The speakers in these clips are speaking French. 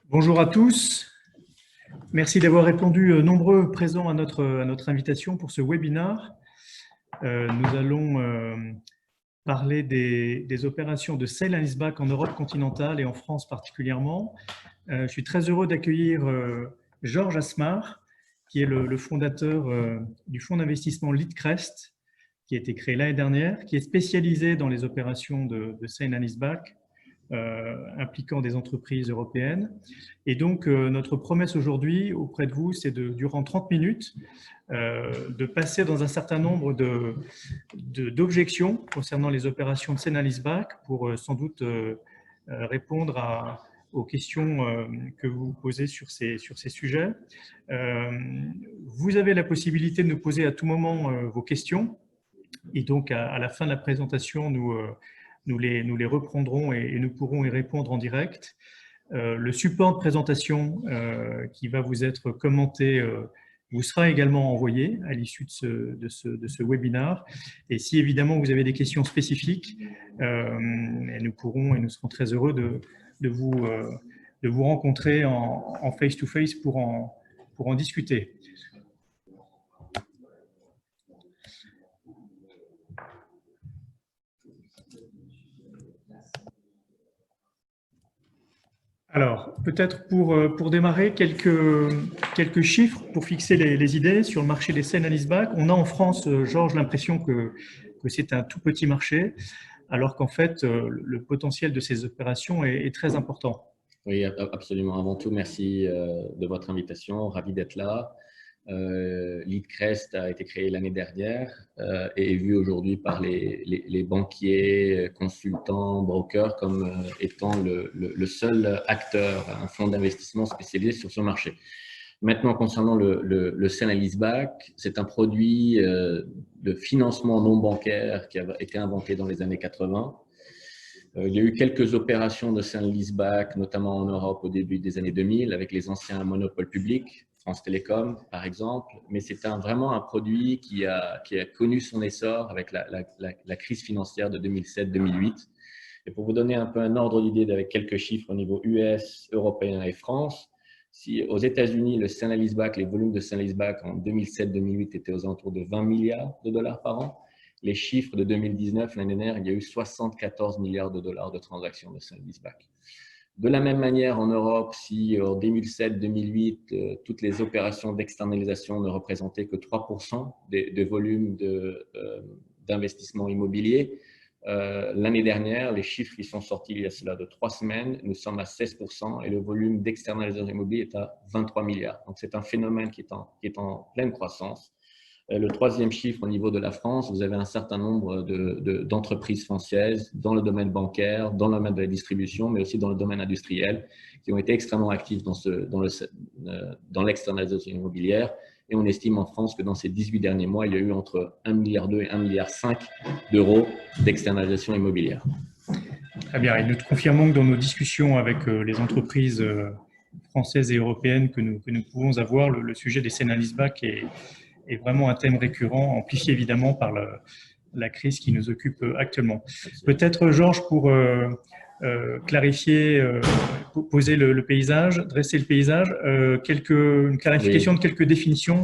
Bonjour à tous. Merci d'avoir répondu nombreux présents à notre invitation pour ce webinaire. Nous allons parler des opérations de sale and leaseback en Europe continentale et en France particulièrement. Je suis très heureux d'accueillir Georges Asmar, qui est le fondateur du fonds d'investissement Leadcrest, qui a été créé l'année dernière, qui est spécialisé dans les opérations de sale and leaseback impliquant des entreprises européennes. Et donc, notre promesse aujourd'hui auprès de vous, c'est durant 30 minutes, de passer dans un certain nombre d'objections concernant les opérations de sale and leaseback pour sans doute répondre aux questions que vous posez sur ces sujets. Vous avez la possibilité de nous poser à tout moment vos questions. Et donc, à la fin de la présentation, nous les reprendrons et nous pourrons y répondre en direct. Le support de présentation qui va vous être commenté vous sera également envoyé à l'issue de ce webinaire. Et si évidemment vous avez des questions spécifiques, nous serons très heureux de vous rencontrer en face-to-face pour en discuter. Alors, peut-être pour démarrer, quelques chiffres pour fixer les idées sur le marché des sale and leaseback. On a en France, Georges, l'impression que c'est un tout petit marché, alors qu'en fait, le potentiel de ces opérations est très important. Oui, absolument. Avant tout, merci de votre invitation. Ravi d'être là. Leadcrest a été créé l'année dernière et est vu aujourd'hui par les banquiers, consultants, brokers comme étant le seul acteur, un fonds d'investissement spécialisé sur ce marché. Maintenant, concernant le sale and leaseback, c'est un produit de financement non bancaire qui a été inventé dans les années 80. Il y a eu quelques opérations de sale and leaseback, notamment en Europe au début des années 2000, avec les anciens monopoles publics, France Télécom par exemple, mais c'est vraiment un produit qui a connu son essor avec la crise financière de 2007-2008. Et pour vous donner un peu un ordre d'idée avec quelques chiffres au niveau US, européen et France, si aux États-Unis, le sale and leaseback, les volumes de sale and leaseback en 2007-2008 étaient aux alentours de 20 milliards de dollars par an, les chiffres de 2019, l'année dernière, il y a eu 74 milliards de dollars de transactions de sale and leaseback. De la même manière, en Europe, si en 2007-2008, toutes les opérations d'externalisation ne représentaient que 3% des volumes d'investissement immobilier, l'année dernière, les chiffres qui sont sortis il y a cela de 3 semaines, nous sommes à 16% et le volume d'externalisation immobilier est à 23 milliards. Donc, c'est un phénomène qui est en pleine croissance. Le troisième chiffre au niveau de la France, vous avez un certain nombre d'entreprises françaises dans le domaine bancaire, dans le domaine de la distribution, mais aussi dans le domaine industriel, qui ont été extrêmement actives dans l'externalisation immobilière. Et on estime en France que dans ces 18 derniers mois, il y a eu entre 1,2 milliard et 1,5 milliard d'euros d'externalisation immobilière. Très bien. Et nous te confirmons que dans nos discussions avec les entreprises françaises et européennes que nous pouvons avoir, le sujet des sale and leaseback est vraiment un thème récurrent, amplifié évidemment par la crise qui nous occupe actuellement. Peut-être, Georges, pour clarifier, poser le paysage, dresser le paysage, une clarification de quelques définitions,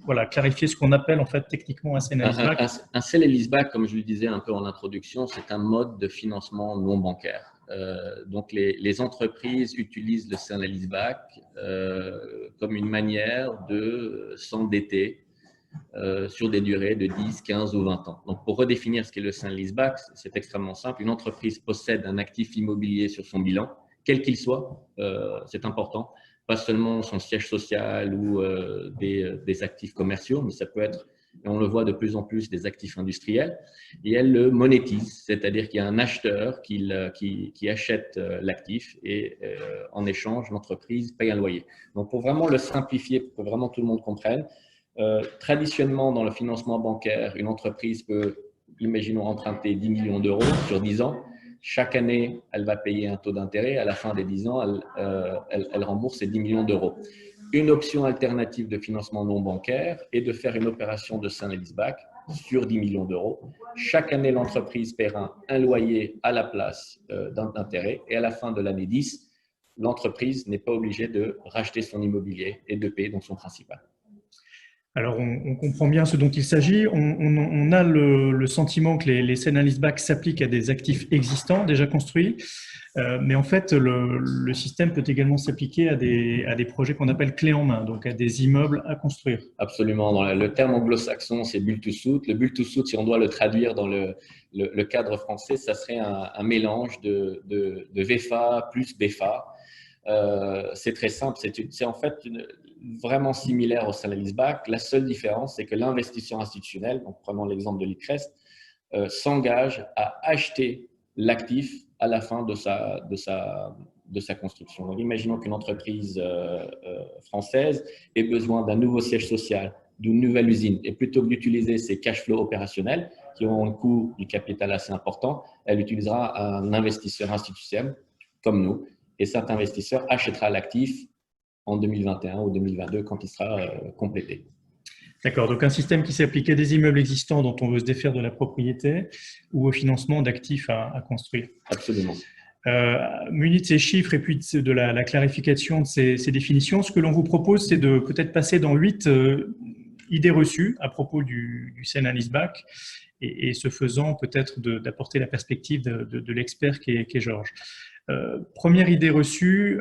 voilà, clarifier ce qu'on appelle en fait techniquement un sale and leaseback. Un sale and leaseback, comme je le disais un peu en introduction, c'est un mode de financement non bancaire. Donc, les entreprises utilisent le sale and leaseback comme une manière de s'endetter sur des durées de 10, 15 ou 20 ans. Donc, pour redéfinir ce qu'est le sale and leaseback, c'est extrêmement simple. Une entreprise possède un actif immobilier sur son bilan, quel qu'il soit, c'est important. Pas seulement son siège social ou des actifs commerciaux, mais ça peut être, et on le voit de plus en plus, des actifs industriels. Et elle le monétise, c'est-à-dire qu'il y a un acheteur qui achète l'actif et en échange, l'entreprise paye un loyer. Donc, pour vraiment le simplifier, pour que vraiment tout le monde comprenne, traditionnellement, dans le financement bancaire, une entreprise peut, imaginons, emprunter 10 millions d'euros sur 10 ans. Chaque année, elle va payer un taux d'intérêt. À la fin des 10 ans, elle rembourse ces 10 millions d'euros. Une option alternative de financement non bancaire est de faire une opération de sale and leaseback sur 10 millions d'euros. Chaque année, l'entreprise paiera un loyer à la place d'un intérêt et à la fin de l'année 10, l'entreprise n'est pas obligée de racheter son immobilier et de payer donc son principal. Alors, on comprend bien ce dont il s'agit. On a le sentiment que les sell and leaseback s'appliquent à des actifs existants, déjà construits. Mais en fait, le système peut également s'appliquer à des projets qu'on appelle clés en main, donc à des immeubles à construire. Absolument. Dans le terme anglo-saxon, c'est build to suit. Le build to suit, si on doit le traduire dans le cadre français, ça serait un mélange de VFA plus BFA. C'est très simple. C'est en fait vraiment similaire au sell and leaseback. La seule différence, c'est que l'investisseur institutionnel, donc prenons l'exemple de l'ICREST, s'engage à acheter l'actif à la fin de sa construction. Donc, imaginons qu'une entreprise française ait besoin d'un nouveau siège social, d'une nouvelle usine, et plutôt que d'utiliser ses cash flows opérationnels qui ont un coût du capital assez important, elle utilisera un investisseur institutionnel comme nous, et cet investisseur achètera l'actif en 2021 ou 2022 quand il sera complété. D'accord, donc un système qui s'applique à des immeubles existants dont on veut se défaire de la propriété ou au financement d'actifs à construire. Absolument. Muni de ces chiffres et puis de la clarification de ces définitions, ce que l'on vous propose, c'est de peut-être passer dans 8 idées reçues à propos du sell and leaseback et ce faisant peut-être d'apporter la perspective de l'expert qui est Georges. Première idée reçue,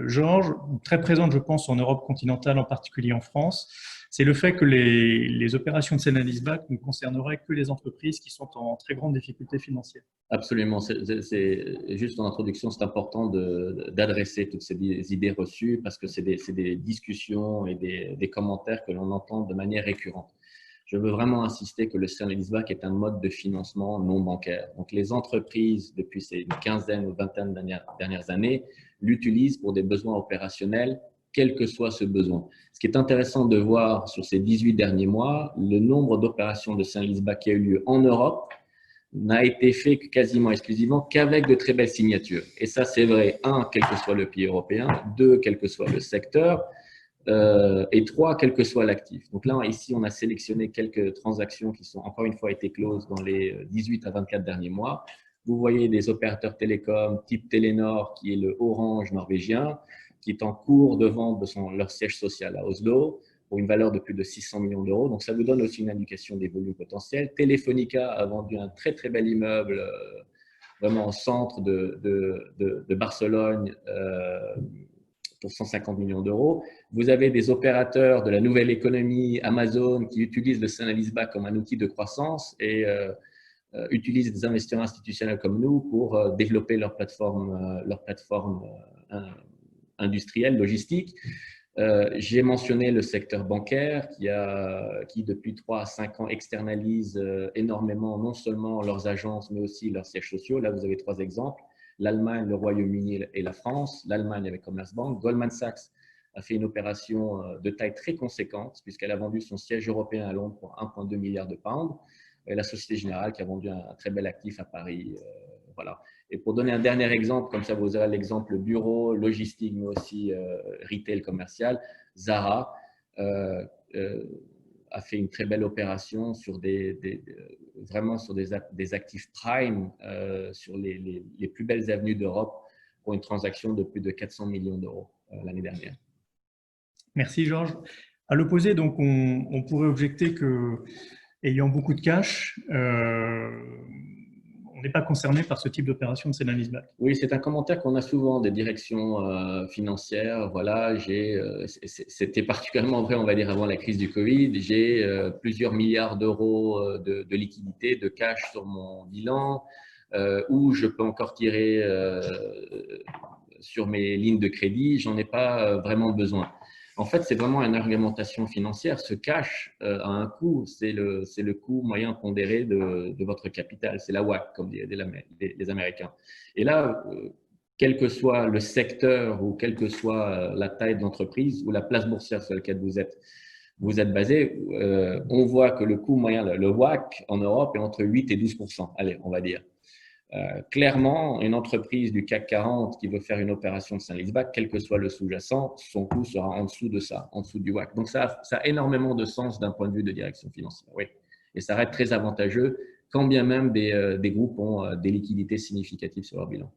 Georges, très présente je pense en Europe continentale, en particulier en France, c'est le fait que les opérations de sell and leaseback ne concerneraient que les entreprises qui sont en très grande difficulté financière. Absolument. C'est juste en introduction, c'est important d'adresser toutes ces idées reçues parce que c'est des discussions et des commentaires que l'on entend de manière récurrente. Je veux vraiment insister que le sell and leaseback est un mode de financement non bancaire. Donc, les entreprises, depuis ces quinzaine ou vingtaine dernières années, l'utilisent pour des besoins opérationnels, quel que soit ce besoin. Ce qui est intéressant de voir sur ces 18 derniers mois, le nombre d'opérations de sell and leaseback qui a eu lieu en Europe n'a été fait quasiment exclusivement qu'avec de très belles signatures. Et ça, c'est vrai, un, quel que soit le pays européen, deux, quel que soit le secteur, et trois, quel que soit l'actif. Donc là, ici, on a sélectionné quelques transactions qui sont encore une fois été closes dans les 18 à 24 derniers mois. Vous voyez des opérateurs télécoms type Telenor, qui est le Orange norvégien, qui est en cours de vente de leur siège social à Oslo pour une valeur de plus de 600 millions d'euros. Donc, ça vous donne aussi une indication des volumes potentiels. Telefonica a vendu un très, très bel immeuble vraiment au centre de Barcelone pour 150 millions d'euros. Vous avez des opérateurs de la nouvelle économie, Amazon, qui utilisent le sell and leaseback comme un outil de croissance et utilisent des investisseurs institutionnels comme nous pour développer leur plateforme industrielle, logistique. J'ai mentionné le secteur bancaire qui depuis 3 à 5 ans externalise énormément non seulement leurs agences mais aussi leurs sièges sociaux. Là, vous avez 3 exemples. L'Allemagne, le Royaume-Uni et la France. L'Allemagne avec Commerzbank. Goldman Sachs a fait une opération de taille très conséquente puisqu'elle a vendu son siège européen à Londres pour 1,2 milliard de pounds. Et la Société Générale qui a vendu un très bel actif à Paris. Voilà. Et pour donner un dernier exemple, comme ça vous aurez l'exemple bureau, logistique, mais aussi retail commercial, Zara a fait une très belle opération sur vraiment sur des actifs prime sur les plus belles avenues d'Europe pour une transaction de plus de 400 millions d'euros l'année dernière. Merci Georges. À l'opposé, donc on pourrait objecter que, ayant beaucoup de cash, on n'est pas concerné par ce type d'opération de sell and leaseback. Oui, c'est un commentaire qu'on a souvent des directions financières. Voilà, c'était particulièrement vrai, on va dire, avant la crise du Covid. J'ai plusieurs milliards d'euros de liquidités, de cash sur mon bilan, où je peux encore tirer sur mes lignes de crédit. J'en ai pas vraiment besoin. En fait, c'est vraiment une argumentation financière. Ce cash a un coût, c'est le coût moyen pondéré de votre capital. C'est la WACC, comme disent les Américains. Et là, quel que soit le secteur ou quelle que soit la taille de l'entreprise ou la place boursière sur laquelle vous êtes basé, on voit que le coût moyen, le WACC en Europe est entre 8 et 12%. Allez, on va dire. Clairement, une entreprise du CAC 40 qui veut faire une opération de sell and leaseback, quel que soit le sous-jacent, son coût sera en dessous de ça, en dessous du WACC. Donc, ça a énormément de sens d'un point de vue de direction financière. Oui. Et ça reste très avantageux, quand bien même des groupes ont des liquidités significatives sur leur bilan.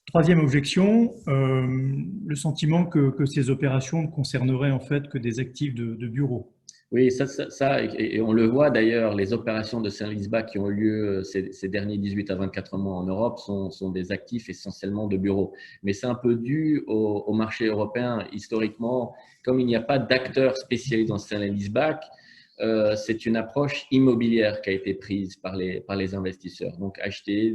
Troisième objection, le sentiment que ces opérations ne concerneraient en fait que des actifs de bureau. Oui, et on le voit d'ailleurs, les opérations de sale-leaseback qui ont eu lieu ces derniers 18 à 24 mois en Europe sont des actifs essentiellement de bureaux. Mais c'est un peu dû au marché européen. Historiquement, comme il n'y a pas d'acteurs spécialisés dans le sale-leaseback, c'est une approche immobilière qui a été prise par les investisseurs. Donc, acheter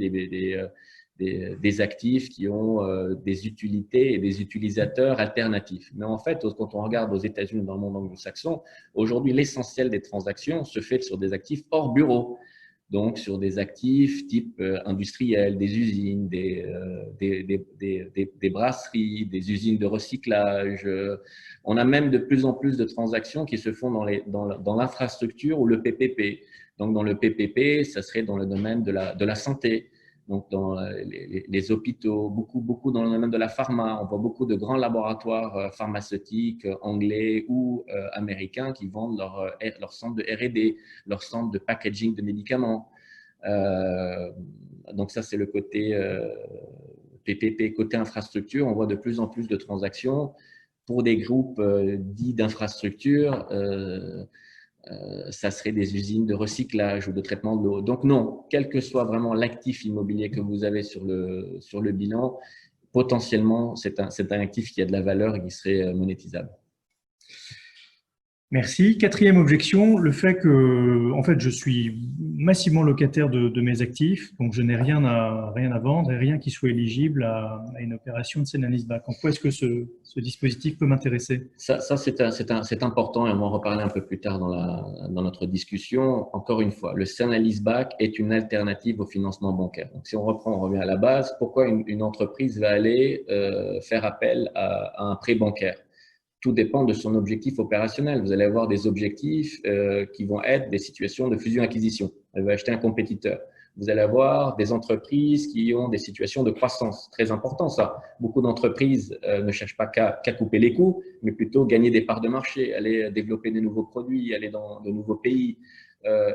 des actifs qui ont des utilités et des utilisateurs alternatifs. Mais en fait, quand on regarde aux États-Unis, dans le monde anglo-saxon, aujourd'hui, l'essentiel des transactions se fait sur des actifs hors bureau. Donc, sur des actifs type industriels, des usines, des brasseries, des usines de recyclage. On a même de plus en plus de transactions qui se font dans l'infrastructure ou le PPP. Donc, dans le PPP, ça serait dans le domaine de la santé. Donc, dans les hôpitaux, beaucoup dans le domaine de la pharma. On voit beaucoup de grands laboratoires pharmaceutiques anglais ou américains qui vendent leur centre de R&D, leur centre de packaging de médicaments. Donc, ça, c'est le côté PPP. Côté infrastructure, on voit de plus en plus de transactions pour des groupes dits d'infrastructure. Ça serait des usines de recyclage ou de traitement de l'eau. Donc non, quel que soit vraiment l'actif immobilier que vous avez sur le bilan, potentiellement, c'est un actif qui a de la valeur et qui serait monétisable. Merci. Quatrième objection, le fait que, en fait, je suis massivement locataire de mes actifs, donc je n'ai rien à vendre et rien qui soit éligible à une opération de sale and leaseback. En quoi est-ce que ce dispositif peut m'intéresser? Ça c'est important et on va en reparler un peu plus tard dans notre discussion. Encore une fois, le sale and leaseback est une alternative au financement bancaire. Donc, si on revient à la base, pourquoi une entreprise va aller faire appel à un prêt bancaire? Tout dépend de son objectif opérationnel. Vous allez avoir des objectifs qui vont être des situations de fusion-acquisition. Elle va acheter un compétiteur. Vous allez avoir des entreprises qui ont des situations de croissance. Très important, ça. Beaucoup d'entreprises ne cherchent pas qu'à couper les coûts, mais plutôt gagner des parts de marché, aller développer des nouveaux produits, aller dans de nouveaux pays.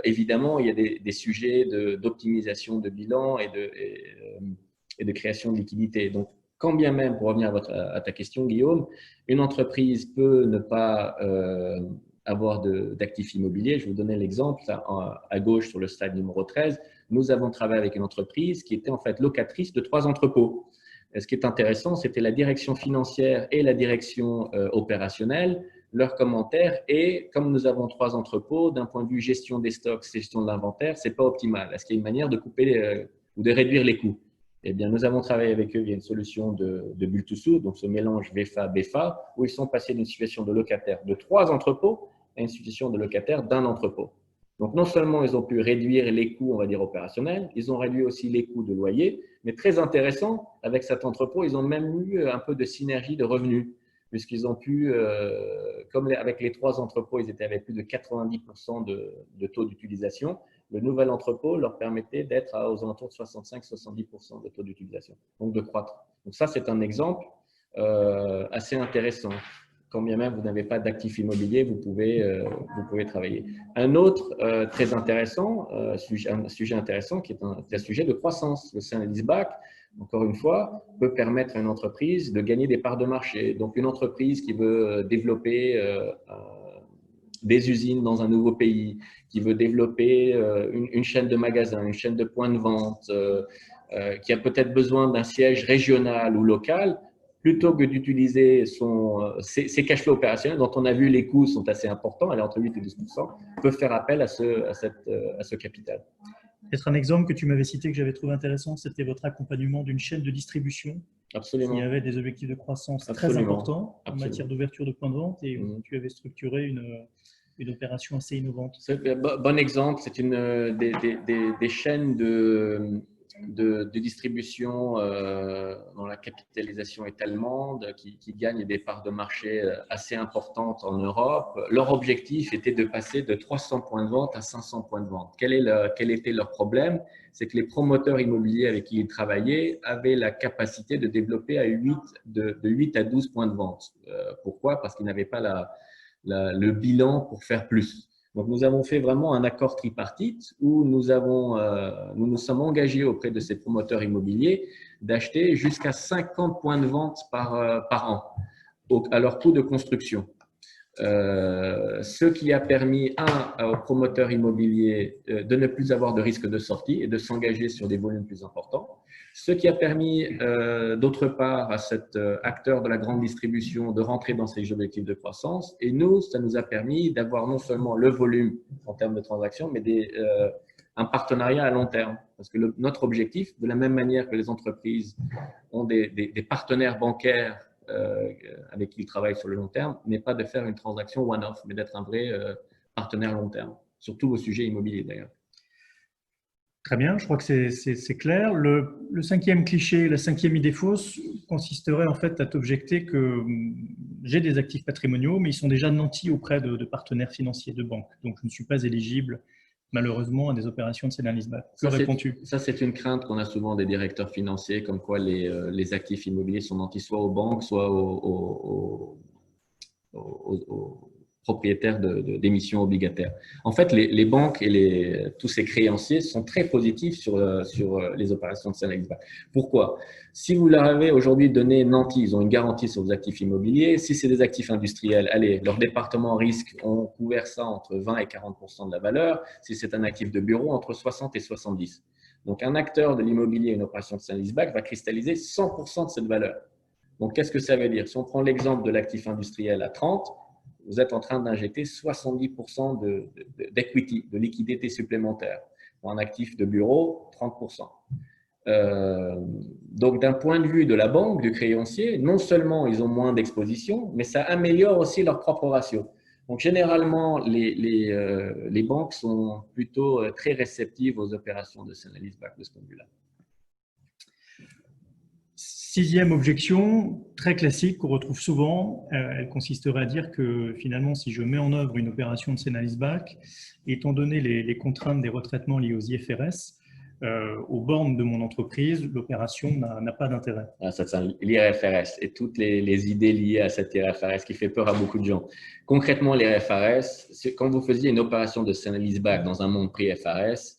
Évidemment, il y a des sujets d'optimisation de bilan et de création de liquidité. Donc, quand bien même, pour revenir à ta question, Guillaume, une entreprise peut ne pas avoir d'actifs immobiliers. Je vais vous donner l'exemple à gauche sur le slide numéro 13. Nous avons travaillé avec une entreprise qui était en fait locatrice de 3 entrepôts. Et ce qui est intéressant, c'était la direction financière et la direction opérationnelle. Leur commentaire est, comme nous avons 3 entrepôts, d'un point de vue gestion des stocks, gestion de l'inventaire, ce n'est pas optimal. Est-ce qu'il y a une manière de couper ou de réduire les coûts? Eh bien, nous avons travaillé avec eux via une solution de build-to-suit, donc ce mélange VFA-BFA, où ils sont passés d'une situation de locataire de 3 entrepôts à une situation de locataire d'un entrepôt. Donc, non seulement ils ont pu réduire les coûts, on va dire, opérationnels, ils ont réduit aussi les coûts de loyer, mais très intéressant, avec cet entrepôt, ils ont même eu un peu de synergie de revenus, puisqu'ils ont pu, comme avec les 3 entrepôts, ils étaient avec plus de 90% de taux d'utilisation. Le nouvel entrepôt leur permettait d'être aux alentours de 65-70% de taux d'utilisation, donc de croître. Donc ça, c'est un exemple assez intéressant. Quand bien même vous n'avez pas d'actifs immobiliers, vous pouvez travailler. Un autre très intéressant, un sujet intéressant qui est un sujet de croissance. Le sale and leaseback, encore une fois, peut permettre à une entreprise de gagner des parts de marché. Donc, une entreprise qui veut développer des usines dans un nouveau pays, qui veut développer une chaîne de magasins, une chaîne de points de vente, qui a peut-être besoin d'un siège régional ou local, plutôt que d'utiliser ses cash flows opérationnels, dont on a vu les coûts sont assez importants, elle est entre 8 et 12%, peut faire appel à ce capital. Peut-être un exemple que tu m'avais cité que j'avais trouvé intéressant, c'était votre accompagnement d'une chaîne de distribution. Absolument. Qui avait des objectifs de croissance Absolument. très importants en Absolument. matière d'ouverture de points de vente et tu avais structuré une opération assez innovante. Bon exemple, c'est des chaînes de distribution dont la capitalisation est allemande, qui gagnent des parts de marché assez importantes en Europe. Leur objectif était de passer de 300 points de vente à 500 points de vente. Quel était leur problème? C'est que les promoteurs immobiliers avec qui ils travaillaient avaient la capacité de développer de 8 à 12 points de vente. Pourquoi? Parce qu'ils n'avaient pas le bilan pour faire plus. Donc, nous avons fait vraiment un accord tripartite où nous nous sommes engagés auprès de ces promoteurs immobiliers d'acheter jusqu'à 50 points de vente par an à leur coût de construction. Ce qui a permis, aux promoteurs immobiliers de ne plus avoir de risque de sortie et de s'engager sur des volumes plus importants. Ce qui a permis, d'autre part, à cet acteur de la grande distribution de rentrer dans ses objectifs de croissance. Et nous, ça nous a permis d'avoir non seulement le volume en termes de transactions, mais un partenariat à long terme. Parce que notre objectif, de la même manière que les entreprises ont des partenaires bancaires avec qui ils travaillent sur le long terme, n'est pas de faire une transaction one-off, mais d'être un vrai partenaire long terme, sur tous vos sujets immobiliers d'ailleurs. Très bien, je crois que c'est clair. Le cinquième cliché, la cinquième idée fausse consisterait en fait à t'objecter que j'ai des actifs patrimoniaux, mais ils sont déjà nantis auprès de partenaires financiers, de banques. Donc, je ne suis pas éligible malheureusement à des opérations de sell and leaseback. Que réponds-tu? Ça, c'est une crainte qu'on a souvent des directeurs financiers, comme quoi les actifs immobiliers sont nantis soit aux banques, soit aux propriétaires d'émissions obligataires. En fait, les banques et tous ces créanciers sont très positifs sur les opérations de sell and leaseback. Pourquoi? Si vous leur avez aujourd'hui donné nantis, ils ont une garantie sur vos actifs immobiliers. Si c'est des actifs industriels, allez, leur département risque ont couvert ça entre 20 et 40% de la valeur. Si c'est un actif de bureau, entre 60 et 70. Donc, un acteur de l'immobilier, une opération de sell and leaseback va cristalliser 100% de cette valeur. Donc, qu'est-ce que ça veut dire? Si on prend l'exemple de l'actif industriel à 30, vous êtes en train d'injecter 70% d'equity, de liquidité supplémentaire. Pour un actif de bureau, 30%. Donc, d'un point de vue de la banque, du créancier, non seulement ils ont moins d'exposition, mais ça améliore aussi leur propre ratio. Donc, généralement, les banques sont plutôt très réceptives aux opérations de sell and leaseback de ce point de vue-là. Sixième objection, très classique, qu'on retrouve souvent, elle consisterait à dire que finalement, si je mets en œuvre une opération de sell and leaseback, étant donné les contraintes des retraitements liés aux IFRS, aux bornes de mon entreprise, l'opération n'a pas d'intérêt. Ça, c'est l'IFRS et toutes les idées liées à cette IFRS qui fait peur à beaucoup de gens. Concrètement, l'IFRS, quand vous faisiez une opération de sell and leaseback dans un monde pré-IFRS,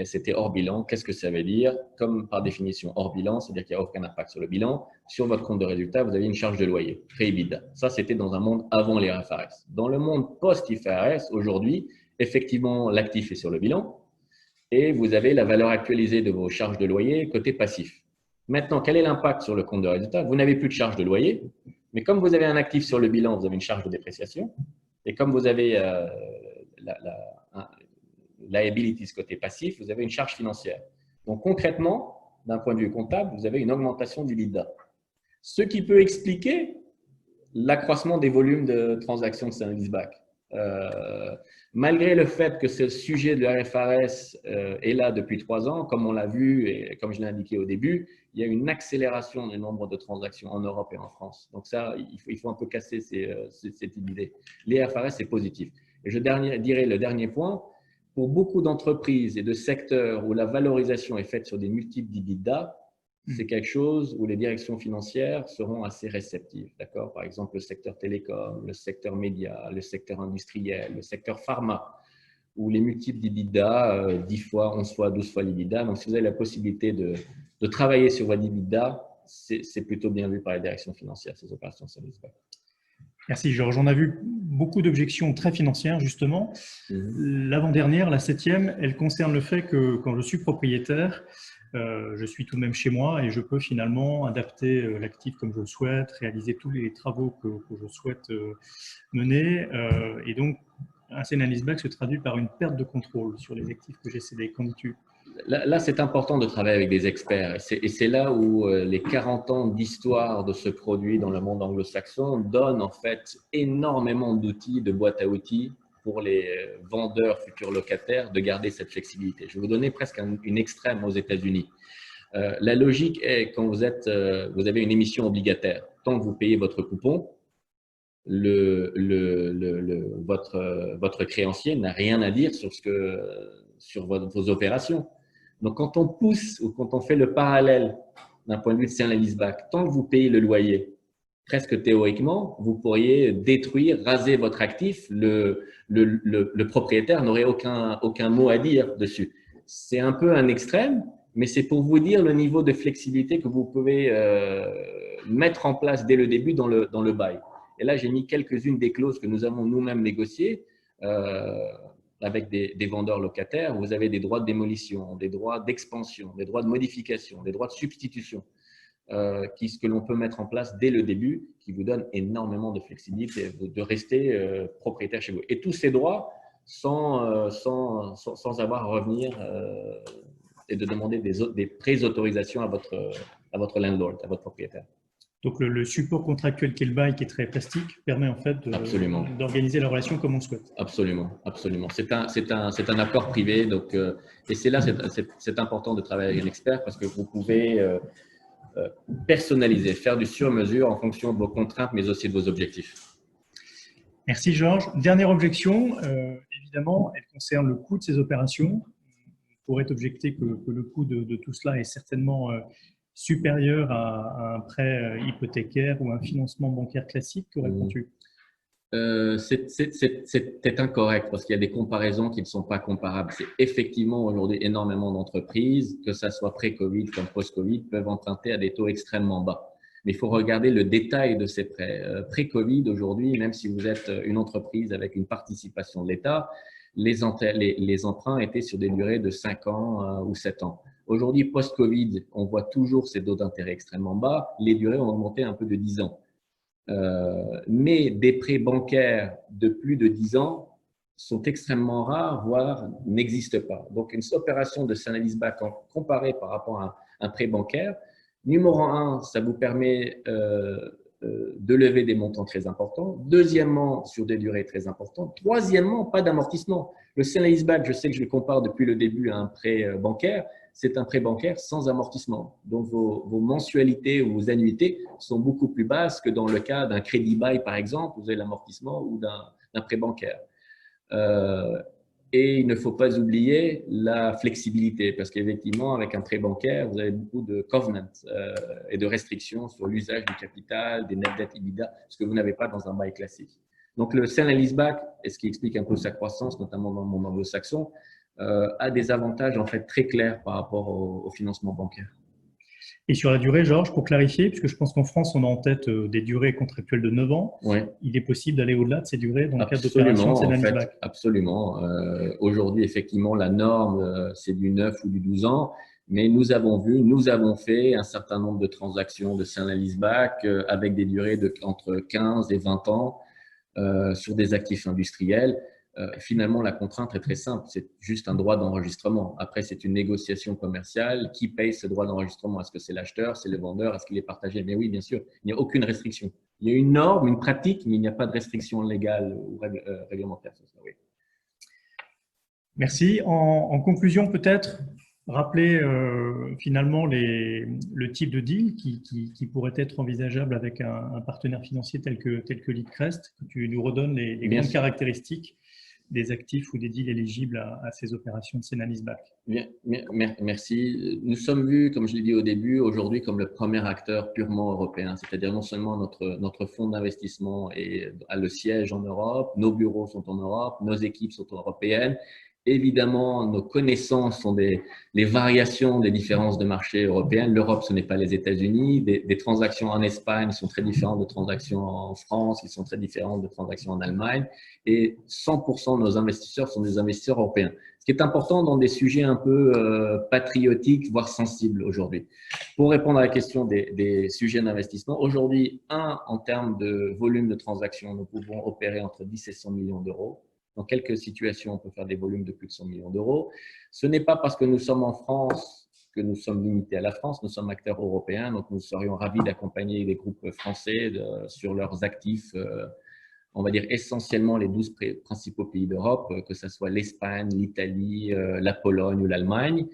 c'était hors bilan. Qu'est-ce que ça veut dire? Comme par définition, hors bilan, c'est-à-dire qu'il n'y a aucun impact sur le bilan. Sur votre compte de résultat, vous avez une charge de loyer, pré-EBITDA. Ça, c'était dans un monde avant l'IFRS. Dans le monde post-IFRS, aujourd'hui, effectivement, l'actif est sur le bilan et vous avez la valeur actualisée de vos charges de loyer côté passif. Maintenant, quel est l'impact sur le compte de résultat? Vous n'avez plus de charge de loyer, mais comme vous avez un actif sur le bilan, vous avez une charge de dépréciation. Et comme vous avez liabilities côté passif, vous avez une charge financière. Donc, concrètement, d'un point de vue comptable, vous avez une augmentation du EBITDA. Ce qui peut expliquer l'accroissement des volumes de transactions de sell and leaseback. Malgré le fait que ce sujet de l'IFRS est là depuis 3 ans, comme on l'a vu et comme je l'ai indiqué au début, il y a une accélération du nombre de transactions en Europe et en France. Donc ça, il faut un peu casser cette idée. L'IFRS est positif. Et je dirais le dernier point, pour beaucoup d'entreprises et de secteurs où la valorisation est faite sur des multiples d'EBITDA, c'est quelque chose où les directions financières seront assez réceptives. D'accord? Par exemple, le secteur télécom, le secteur média, le secteur industriel, le secteur pharma, où les multiples d'EBITDA, 10 fois, 11 fois, 12 fois l'EBITDA. Donc, si vous avez la possibilité de travailler sur votre EBITDA, c'est plutôt bien vu par les directions financières, ces opérations de sell and leaseback. Merci Georges. On a vu beaucoup d'objections très financières justement. L'avant-dernière, la 7e, elle concerne le fait que quand je suis propriétaire, je suis tout de même chez moi et je peux finalement adapter l'actif comme je le souhaite, réaliser tous les travaux que je souhaite mener. Et donc, un sell and leaseback se traduit par une perte de contrôle sur les actifs que j'ai cédés. Qu'en dis-tu? Là, c'est important de travailler avec des experts. Et c'est là où les 40 ans d'histoire de ce produit dans le monde anglo-saxon donnent en fait énormément d'outils, de boîtes à outils pour les vendeurs, futurs locataires, de garder cette flexibilité. Je vais vous donner presque une extrême aux États-Unis. La logique est quand vous avez une émission obligataire, tant que vous payez votre coupon, votre créancier n'a rien à dire sur vos opérations. Donc, quand on pousse ou quand on fait le parallèle d'un point de vue de sell and leaseback, tant que vous payez le loyer, presque théoriquement, vous pourriez détruire, raser votre actif. Le propriétaire n'aurait aucun mot à dire dessus. C'est un peu un extrême, mais c'est pour vous dire le niveau de flexibilité que vous pouvez mettre en place dès le début dans le bail. Et là, j'ai mis quelques-unes des clauses que nous avons nous-mêmes négociées avec des vendeurs locataires. Vous avez des droits de démolition, des droits d'expansion, des droits de modification, des droits de substitution que l'on peut mettre en place dès le début, qui vous donnent énormément de flexibilité, de rester propriétaire chez vous. Et tous ces droits sans avoir à revenir et de demander des pré-autorisations à votre landlord, à votre propriétaire. Donc, le support contractuel qui est le bail, qui est très plastique, permet en fait d'organiser la relation comme on le souhaite. Absolument, absolument. C'est un accord privé. Donc, et c'est là, c'est important de travailler avec un expert parce que vous pouvez personnaliser, faire du sur-mesure en fonction de vos contraintes, mais aussi de vos objectifs. Merci Georges. Dernière objection, évidemment, elle concerne le coût de ces opérations. On pourrait objecter que le coût de tout cela est certainement supérieur à un prêt hypothécaire ou un financement bancaire classique. Que réponds-tu ? C'est incorrect parce qu'il y a des comparaisons qui ne sont pas comparables. C'est effectivement aujourd'hui énormément d'entreprises, que ça soit pré-Covid comme post-Covid, peuvent emprunter à des taux extrêmement bas. Mais il faut regarder le détail de ces prêts. Pré-Covid aujourd'hui, même si vous êtes une entreprise avec une participation de l'État, les emprunts étaient sur des durées de 5 ans ou 7 ans. Aujourd'hui, post-Covid, on voit toujours ces taux d'intérêt extrêmement bas. Les durées ont augmenté un peu de 10 ans. Mais des prêts bancaires de plus de 10 ans sont extrêmement rares, voire n'existent pas. Donc, une opération de sale and leaseback comparée par rapport à un prêt bancaire, numéro 1, ça vous permet de lever des montants très importants. Deuxièmement, sur des durées très importantes. Troisièmement, pas d'amortissement. Le sale and leaseback, je sais que je le compare depuis le début à un prêt bancaire. C'est un prêt bancaire sans amortissement. Donc, vos mensualités ou vos annuités sont beaucoup plus basses que dans le cas d'un crédit bail, par exemple, vous avez l'amortissement ou d'un prêt bancaire. Et il ne faut pas oublier la flexibilité parce qu'effectivement, avec un prêt bancaire, vous avez beaucoup de covenants et de restrictions sur l'usage du capital, des net debt EBITDA, ce que vous n'avez pas dans un bail classique. Donc, le sale and leaseback, et ce qui explique un peu sa croissance, notamment dans le monde anglo-saxon, a des avantages en fait très clairs par rapport au financement bancaire. Et sur la durée, Georges, pour clarifier, puisque je pense qu'en France, on a en tête des durées contractuelles de 9 ans, ouais. Il est possible d'aller au-delà de ces durées dans le cadre d'opérations de sale and leaseback. Absolument. Aujourd'hui, effectivement, la norme, c'est du 9 ou du 12 ans, mais nous avons fait un certain nombre de transactions de sale and leaseback avec des durées entre 15 et 20 ans sur des actifs industriels. Finalement, la contrainte est très simple, c'est juste un droit d'enregistrement. Après, c'est une négociation commerciale. Qui paye ce droit d'enregistrement? Est-ce que c'est l'acheteur, c'est le vendeur? Est-ce qu'il est partagé? Mais oui, bien sûr, il n'y a aucune restriction. Il y a une norme, une pratique, mais il n'y a pas de restriction légale ou réglementaire. Oui. Merci. En conclusion, peut-être rappeler finalement le type de deal qui pourrait être envisageable avec un partenaire financier tel que Leadcrest, que tu nous redonnes les grandes caractéristiques des actifs ou des deals éligibles à ces opérations de sale and leaseback. Bien, merci. Nous sommes vus, comme je l'ai dit au début, aujourd'hui comme le premier acteur purement européen, c'est-à-dire non seulement notre fonds d'investissement a le siège en Europe, nos bureaux sont en Europe, nos équipes sont européennes. Évidemment, nos connaissances sont les variations des différences de marché européennes. L'Europe, ce n'est pas les États-Unis. Des transactions en Espagne sont très différentes de transactions en France, qui sont très différentes de transactions en Allemagne. Et 100% de nos investisseurs sont des investisseurs européens. Ce qui est important dans des sujets un peu patriotiques, voire sensibles aujourd'hui. Pour répondre à la question des sujets d'investissement, aujourd'hui, en termes de volume de transactions, nous pouvons opérer entre 10 et 100 millions d'euros. Dans quelques situations, on peut faire des volumes de plus de 100 millions d'euros. Ce n'est pas parce que nous sommes en France que nous sommes limités à la France. Nous sommes acteurs européens, donc nous serions ravis d'accompagner les groupes français sur leurs actifs, on va dire essentiellement les 12 principaux pays d'Europe, que ce soit l'Espagne, l'Italie, la Pologne ou l'Allemagne.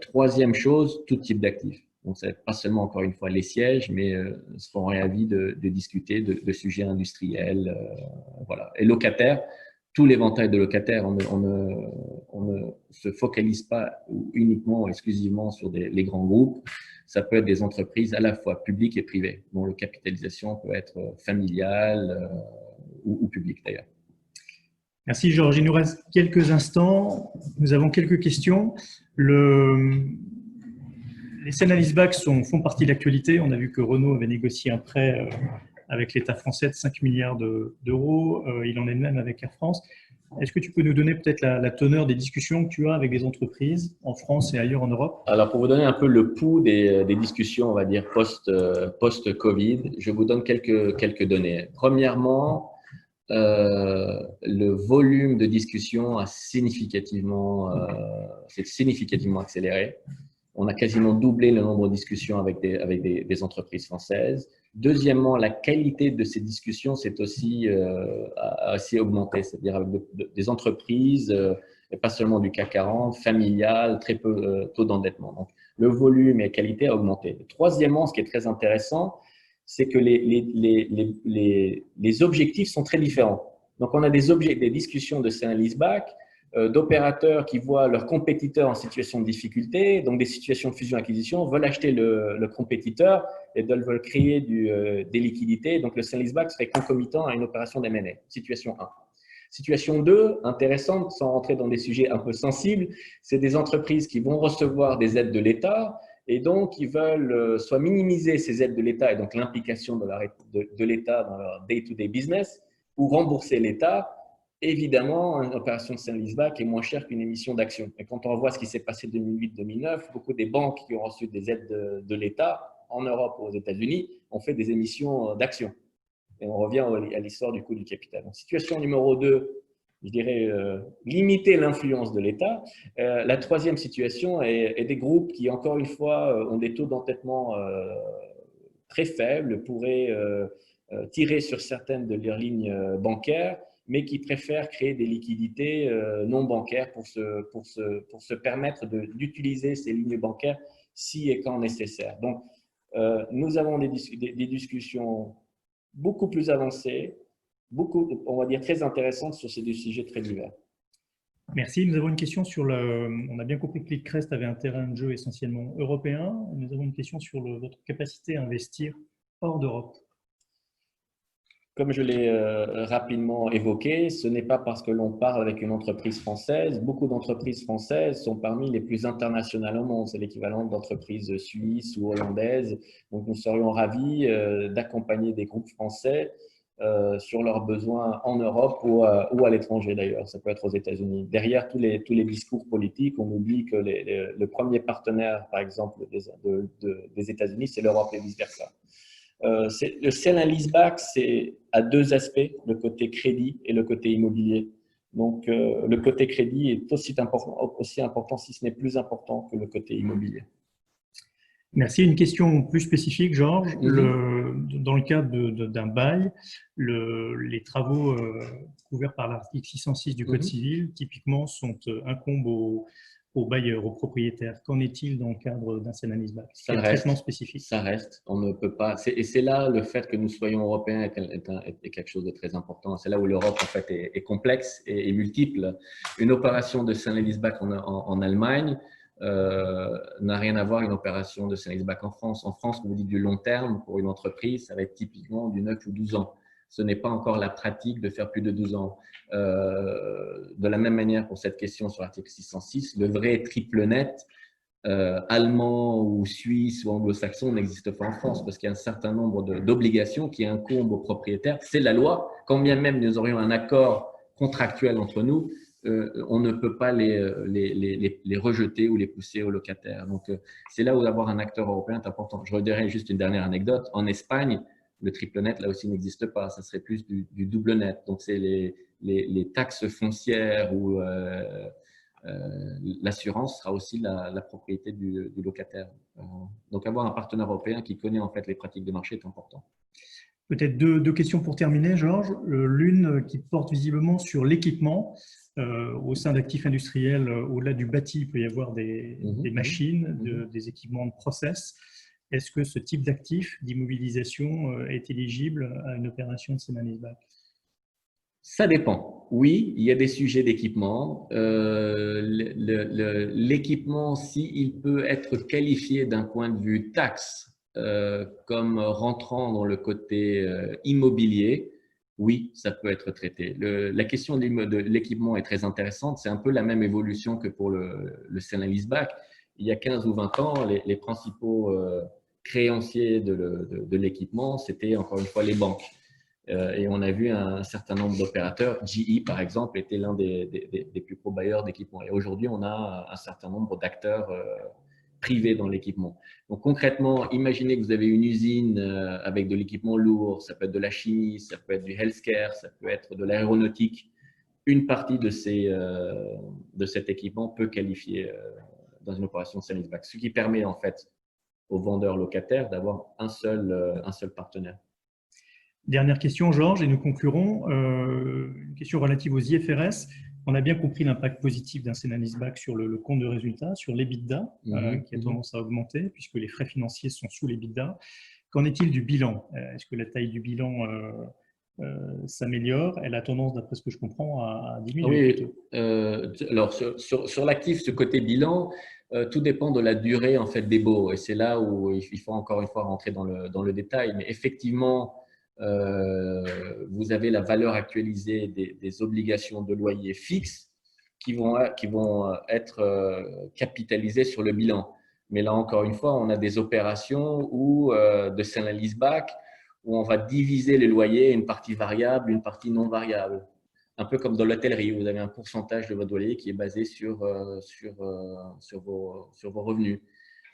Troisième chose, tout type d'actifs. Donc, ce n'est pas seulement, encore une fois, les sièges, mais seront ravis de discuter de sujets industriels. Voilà. Et locataires, tout l'éventail de locataires, on ne se focalise pas uniquement ou exclusivement sur les grands groupes. Ça peut être des entreprises à la fois publiques et privées, dont la capitalisation peut être familiale ou publique d'ailleurs. Merci Georges. Il nous reste quelques instants. Nous avons quelques questions. Les Sena-Leaseback font partie de l'actualité. On a vu que Renault avait négocié un prêt avec l'État français de 5 milliards d'euros. Il en est de même avec Air France. Est-ce que tu peux nous donner peut-être la teneur des discussions que tu as avec des entreprises en France et ailleurs en Europe? Alors, pour vous donner un peu le pouls des discussions, on va dire, post-Covid, je vous donne quelques données. Premièrement, le volume de discussion s'est significativement accéléré. On a quasiment doublé le nombre de discussions avec des entreprises françaises. Deuxièmement, la qualité de ces discussions s'est aussi augmentée, c'est-à-dire avec des entreprises, et pas seulement du CAC 40, familiales, très peu taux d'endettement. Donc, le volume et la qualité a augmenté. Troisièmement, ce qui est très intéressant, c'est que les objectifs sont très différents. Donc, on a des discussions de sale and leaseback, d'opérateurs qui voient leurs compétiteurs en situation de difficulté, donc des situations de fusion-acquisition, veulent acheter le compétiteur et veulent créer des liquidités. Donc, le sale and leaseback serait concomitant à une opération d'M&A. Situation 1. Situation 2, intéressante, sans rentrer dans des sujets un peu sensibles, c'est des entreprises qui vont recevoir des aides de l'État et donc ils veulent soit minimiser ces aides de l'État et donc l'implication de l'État dans leur day-to-day business ou rembourser l'État. Évidemment, une opération de sale and leaseback est moins chère qu'une émission d'actions. Et quand on revoit ce qui s'est passé en 2008-2009, beaucoup des banques qui ont reçu des aides de l'État en Europe ou aux États-Unis ont fait des émissions d'actions. Et on revient à l'histoire du coût du capital. Donc, situation numéro 2, je dirais limiter l'influence de l'État. La troisième situation est des groupes qui, encore une fois, ont des taux d'endettement très faibles, pourraient tirer sur certaines de leurs lignes bancaires, mais qui préfèrent créer des liquidités non bancaires pour se permettre d'utiliser ces lignes bancaires si et quand nécessaire. Donc, nous avons des discussions beaucoup plus avancées, on va dire, très intéressantes sur ces deux sujets très divers. Merci. Nous avons une question sur on a bien compris que Leadcrest avait un terrain de jeu essentiellement européen. Nous avons une question sur votre capacité à investir hors d'Europe. Comme je l'ai rapidement évoqué, ce n'est pas parce que l'on parle avec une entreprise française. Beaucoup d'entreprises françaises sont parmi les plus internationales au monde. C'est l'équivalent d'entreprises suisses ou hollandaises. Donc, nous serions ravis d'accompagner des groupes français sur leurs besoins en Europe ou à l'étranger d'ailleurs. Ça peut être aux États-Unis. Derrière tous les discours politiques, on oublie que le premier partenaire, par exemple, des États-Unis, c'est l'Europe et vice-versa. Le sale and leaseback, c'est à deux aspects, le côté crédit et le côté immobilier. Donc, le côté crédit est aussi important, si ce n'est plus important que le côté immobilier. Merci. Une question plus spécifique, Georges. Dans le cadre d'un bail, les travaux couverts par l'article 606 du Code civil, typiquement, incombent aux bailleurs, aux propriétaires. Qu'en est-il dans le cadre d'un sale and leaseback? C'est un traitement spécifique. Ça reste. On ne peut pas. Et c'est là le fait que nous soyons européens est quelque chose de très important. C'est là où l'Europe en fait est complexe et multiple. Une opération de sale and leaseback en Allemagne n'a rien à voir avec une opération de sale and leaseback en France. En France, quand vous dites du long terme pour une entreprise, ça va être typiquement du 9 ou 12 ans. Ce n'est pas encore la pratique de faire plus de 12 ans. De la même manière pour cette question sur l'article 606, le vrai triple net allemand ou suisse ou anglo-saxon n'existe pas en France parce qu'il y a un certain nombre d'obligations qui incombent aux propriétaires. C'est la loi. Quand bien même nous aurions un accord contractuel entre nous, on ne peut pas les rejeter ou les pousser aux locataires. Donc, c'est là où avoir un acteur européen est important. Je redirai juste une dernière anecdote. En Espagne, le triple net, là aussi, n'existe pas. Ça serait plus du double net. Donc, c'est les taxes foncières ou l'assurance sera aussi la propriété du locataire. Donc, avoir un partenaire européen qui connaît en fait les pratiques de marché est important. Peut-être deux questions pour terminer, Georges. L'une qui porte visiblement sur l'équipement. Au sein d'actifs industriels, au-delà du bâti, il peut y avoir des machines, des équipements de process. Est-ce que ce type d'actif, d'immobilisation, est éligible à une opération de sale and leaseback? Ça dépend. Oui, il y a des sujets d'équipement. L'équipement, s'il peut être qualifié d'un point de vue taxe comme rentrant dans le côté immobilier, oui, ça peut être traité. La question de l'équipement est très intéressante. C'est un peu la même évolution que pour le sell and leaseback. Il y a 15 ou 20 ans, les principaux créanciers de l'équipement, c'était encore une fois les banques. Et on a vu un certain nombre d'opérateurs. GE, par exemple, était l'un des plus gros bailleurs d'équipements. Et aujourd'hui, on a un certain nombre d'acteurs privés dans l'équipement. Donc concrètement, imaginez que vous avez une usine avec de l'équipement lourd, ça peut être de la chimie, ça peut être du healthcare, ça peut être de l'aéronautique. Une partie de cet équipement peut qualifier dans une opération de sell and leaseback, ce qui permet en fait aux vendeurs locataires d'avoir un seul partenaire. Dernière question, Georges, et nous conclurons. Une question relative aux IFRS. On a bien compris l'impact positif d'un sell and leaseback sur le compte de résultat, sur l'EBITDA, qui a tendance à augmenter puisque les frais financiers sont sous l'EBITDA. Qu'en est-il du bilan? Est-ce que la taille du bilan s'améliore? Elle a tendance, d'après ce que je comprends, à diminuer. Oui, alors sur l'actif, ce côté bilan, tout dépend de la durée en fait, des baux. Et c'est là où il faut encore une fois rentrer dans le détail. Mais effectivement, vous avez la valeur actualisée des obligations de loyer fixes qui vont être capitalisées sur le bilan. Mais là, encore une fois, on a des opérations de sell and leaseback où on va diviser les loyers, une partie variable, une partie non variable. Un peu comme dans l'hôtellerie, vous avez un pourcentage de votre loyer qui est basé sur vos revenus,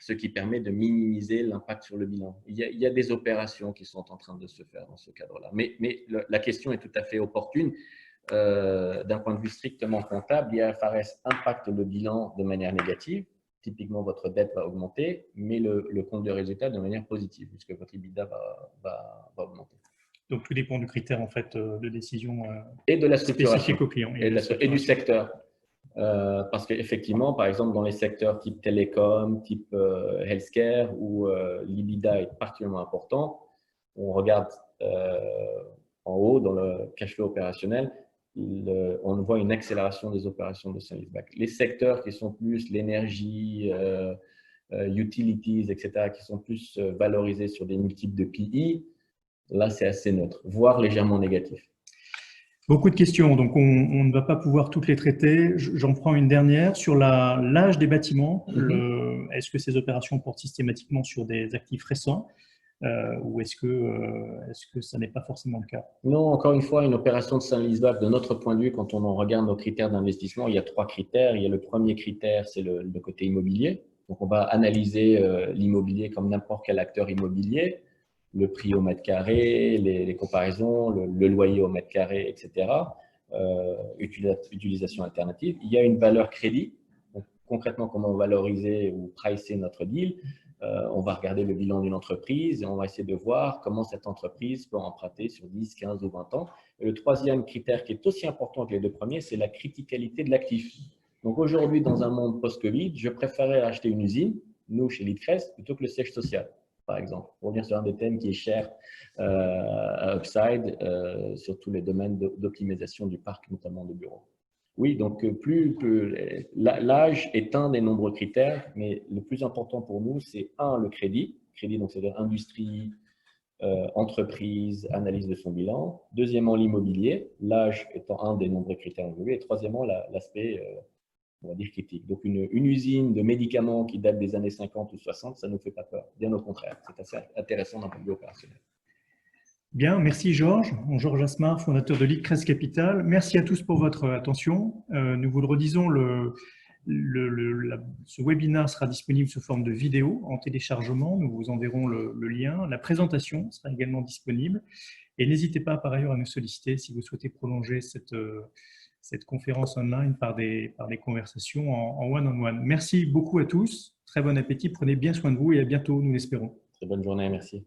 ce qui permet de minimiser l'impact sur le bilan. Il y a des opérations qui sont en train de se faire dans ce cadre-là. Mais la question est tout à fait opportune. D'un point de vue strictement comptable, l'IFRS impacte le bilan de manière négative. Typiquement, votre dette va augmenter, mais le compte de résultat de manière positive, puisque votre EBITDA va augmenter. Donc, tout dépend du critère en fait, de décision et de la structuration spécifique au client. Et du secteur. Parce qu'effectivement, par exemple, dans les secteurs type télécom, type healthcare, où l'EBITDA est particulièrement important, on regarde en haut dans le cash flow opérationnel, on voit une accélération des opérations de sell and leaseback. Les secteurs qui sont plus l'énergie, utilities, etc., qui sont plus valorisés sur des multiples de PI, là, c'est assez neutre, voire légèrement négatif. Beaucoup de questions, donc on ne va pas pouvoir toutes les traiter. J'en prends une dernière sur l'âge des bâtiments. Est-ce que ces opérations portent systématiquement sur des actifs récents ou est-ce que ça n'est pas forcément le cas? Non, encore une fois, une opération de sell and leaseback, de notre point de vue, quand on en regarde nos critères d'investissement, il y a 3 critères. Il y a le premier critère, c'est le côté immobilier. Donc, on va analyser l'immobilier comme n'importe quel acteur immobilier. Le prix au mètre carré, les comparaisons, le loyer au mètre carré, etc. Utilisation alternative. Il y a une valeur crédit. Donc, concrètement, comment valoriser ou pricer notre deal. On va regarder le bilan d'une entreprise et on va essayer de voir comment cette entreprise peut emprunter sur 10, 15 ou 20 ans. Et le troisième critère qui est aussi important que les 2 premiers, c'est la criticalité de l'actif. Donc aujourd'hui, dans un monde post-Covid, je préférais acheter une usine, nous chez Leadcrest, plutôt que le siège social. Par exemple, pour revenir sur un des thèmes qui est cher à Upside, sur tous les domaines d'optimisation du parc, notamment de bureaux. Oui, donc l'âge est un des nombreux critères, mais le plus important pour nous, c'est le crédit. Crédit, donc c'est-à-dire industrie, entreprise, analyse de son bilan. Deuxièmement, l'immobilier, l'âge étant un des nombreux critères évolués. Et troisièmement, l'aspect on va dire critique. Donc, une usine de médicaments qui date des années 50 ou 60, ça ne nous fait pas peur. Bien au contraire, c'est assez intéressant d'un point de vue opérationnel. Bien, merci Georges. Georges Asmar, fondateur de Leadcrest Capital. Merci à tous pour votre attention. Nous vous le redisons, ce webinaire sera disponible sous forme de vidéo en téléchargement. Nous vous enverrons le lien. La présentation sera également disponible. Et n'hésitez pas par ailleurs à nous solliciter si vous souhaitez prolonger cette conférence online par des conversations en one-on-one. Merci beaucoup à tous. Très bon appétit. Prenez bien soin de vous et à bientôt, nous l'espérons. Très bonne journée. Merci.